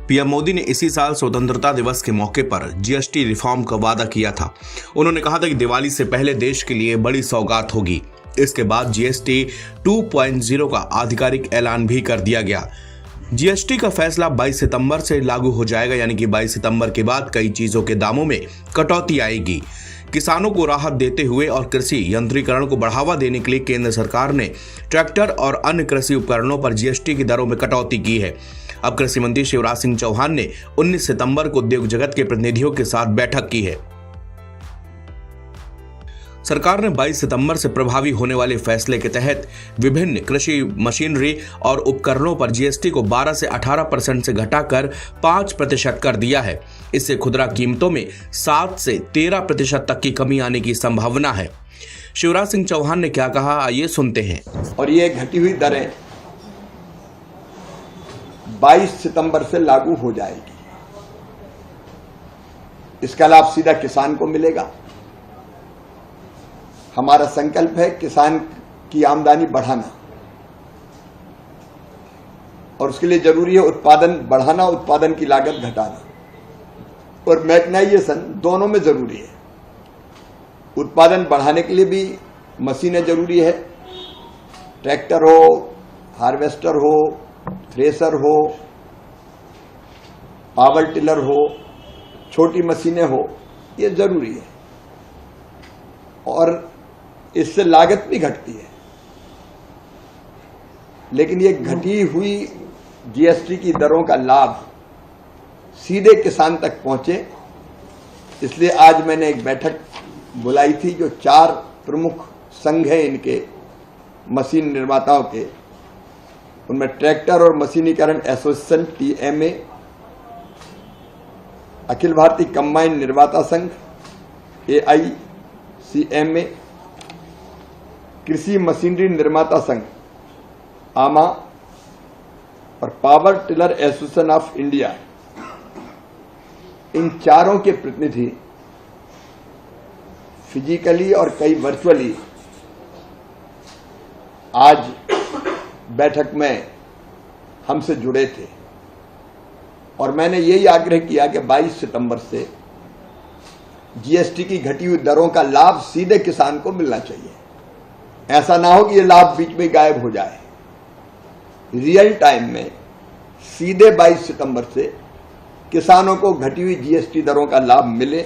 PM Modi ने इसी साल स्वतंत्रता दिवस के मौके पर जीएसटी रिफॉर्म का वादा किया था। उन्होंने कहा था कि दिवाली से पहले देश के लिए बड़ी सौगात होगी। इसके बाद जीएसटी 2.0 का आधिकारिक ऐलान भी कर दिया गया। जीएसटी का फैसला 22 सितंबर से लागू हो जाएगा, यानी कि 22 सितंबर के बाद कई चीजों के दामों में कटौती आएगी। किसानों को राहत देते हुए और कृषि यंत्रीकरण को बढ़ावा देने के लिए केंद्र सरकार ने ट्रैक्टर और अन्य कृषि उपकरणों पर जीएसटी की दरों में कटौती की है। अब कृषि मंत्री शिवराज सिंह चौहान ने 19 सितंबर को उद्योग जगत के प्रतिनिधियों के साथ बैठक की है। सरकार ने 22 सितंबर से प्रभावी होने वाले फैसले के तहत विभिन्न कृषि मशीनरी और उपकरणों पर जीएसटी को 12 से 18% से घटाकर 5% कर दिया है। इससे खुदरा कीमतों में 7 से 13% तक की कमी आने की संभावना है। शिवराज सिंह चौहान ने क्या कहा, आइए सुनते हैं। और ये घटी हुई दरें 22 सितंबर से लागू हो जाएगी। इसका लाभ सीधा किसान को मिलेगा। हमारा संकल्प है किसान की आमदनी बढ़ाना, और उसके लिए जरूरी है उत्पादन बढ़ाना, उत्पादन की लागत घटाना, और मैकेनाइजेशन दोनों में जरूरी है। उत्पादन बढ़ाने के लिए भी मशीनें जरूरी है। ट्रैक्टर हो, हार्वेस्टर हो, थ्रेसर हो, पावर टिलर हो, छोटी मशीनें हो, ये जरूरी है। और इससे लागत भी घटती है। लेकिन ये घटी हुई जीएसटी की दरों का लाभ सीधे किसान तक पहुंचे, इसलिए आज मैंने एक बैठक बुलाई थी जो 4 प्रमुख संघ हैं इनके मशीन निर्माताओं के। उनमें ट्रैक्टर और मशीनीकरण association TMA, Akhil Bharatiya combine निर्माता संघ AICMA, कृषि मशीनरी निर्माता संघ AMA और power tiller association of India. इन चारों के प्रतिनिधि फिजिकली और कई वर्चुअली आज बैठक में हमसे जुड़े थे, और मैंने यही आग्रह किया कि 22 सितंबर से जीएसटी की घटी हुई दरों का लाभ सीधे किसान को मिलना चाहिए। ऐसा ना हो कि ये लाभ बीच में गायब हो जाए। रियल टाइम में सीधे 22 सितंबर से किसानों को घटी हुई जीएसटी दरों का लाभ मिले,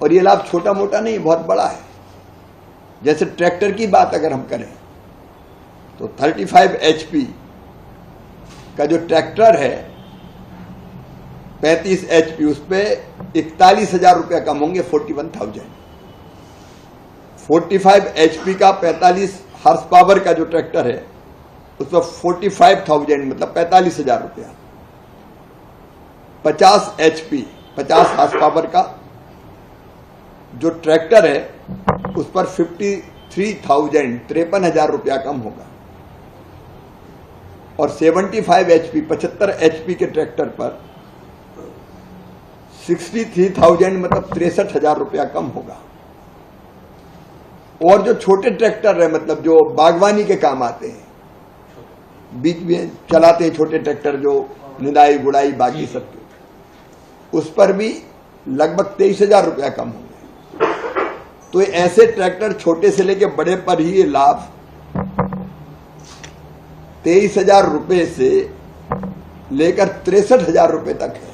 और ये लाभ छोटा मोटा नहीं, बहुत बड़ा है। जैसे ट्रैक्टर की बात अगर हम करें तो 35 HP का जो ट्रैक्टर है, 35 HP, उस पर 41,000 रुपया कम होंगे, 41,000। 45 HP का 45 हॉर्स पावर का जो ट्रैक्टर है, उस पर 45,000 मतलब 45,000 रुपया। 50 HP 50 हॉर्स पावर का जो ट्रैक्टर है, उस पर 53,000 53,000 रुपया कम होगा। और 75 HP 75 HP के ट्रैक्टर पर 63,000 मतलब 63,000 रुपया कम होगा। और जो छोटे ट्रैक्टर है, मतलब जो बागवानी के काम आते हैं, बीच में चलाते हैं छोटे ट्रैक्टर जो निदाई गुड़ाई बाकी सब के, उस पर भी लगभग 23,000 रुपया कम होंगे। तो ऐसे ट्रैक्टर छोटे से लेके बड़े पर ही ये लाभ 23,000 रुपये से लेकर 63,000 रुपये तक है।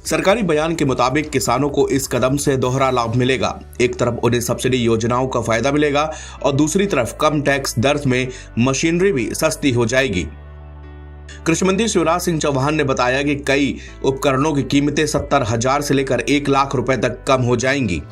सरकारी बयान के मुताबिक किसानों को इस कदम से दोहरा लाभ मिलेगा। एक तरफ उन्हें सब्सिडी योजनाओं का फायदा मिलेगा और दूसरी तरफ कम टैक्स दर में मशीनरी भी सस्ती हो जाएगी। कृषि मंत्री शिवराज सिंह चौहान ने बताया कि कई उपकरणों की कीमतें 70,000 से लेकर 1 लाख रुपए तक कम हो जाएंगी।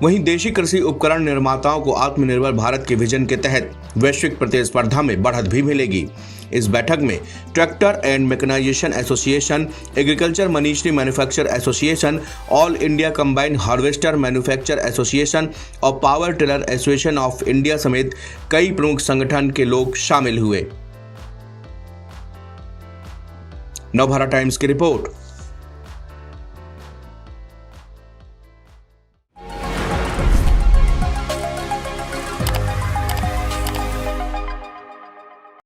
वहीं देशी कृषि उपकरण निर्माताओं को आत्मनिर्भर भारत के विजन के तहत वैश्विक प्रतिस्पर्धा में बढ़त भी मिलेगी। इस बैठक में tractor and mechanization association, agriculture machinery manufacture association, all India combined harvester manufacture association और power tiller association of India समेत कई प्रमुख संगठन के लोग शामिल हुए। नवभारत टाइम्स की रिपोर्ट।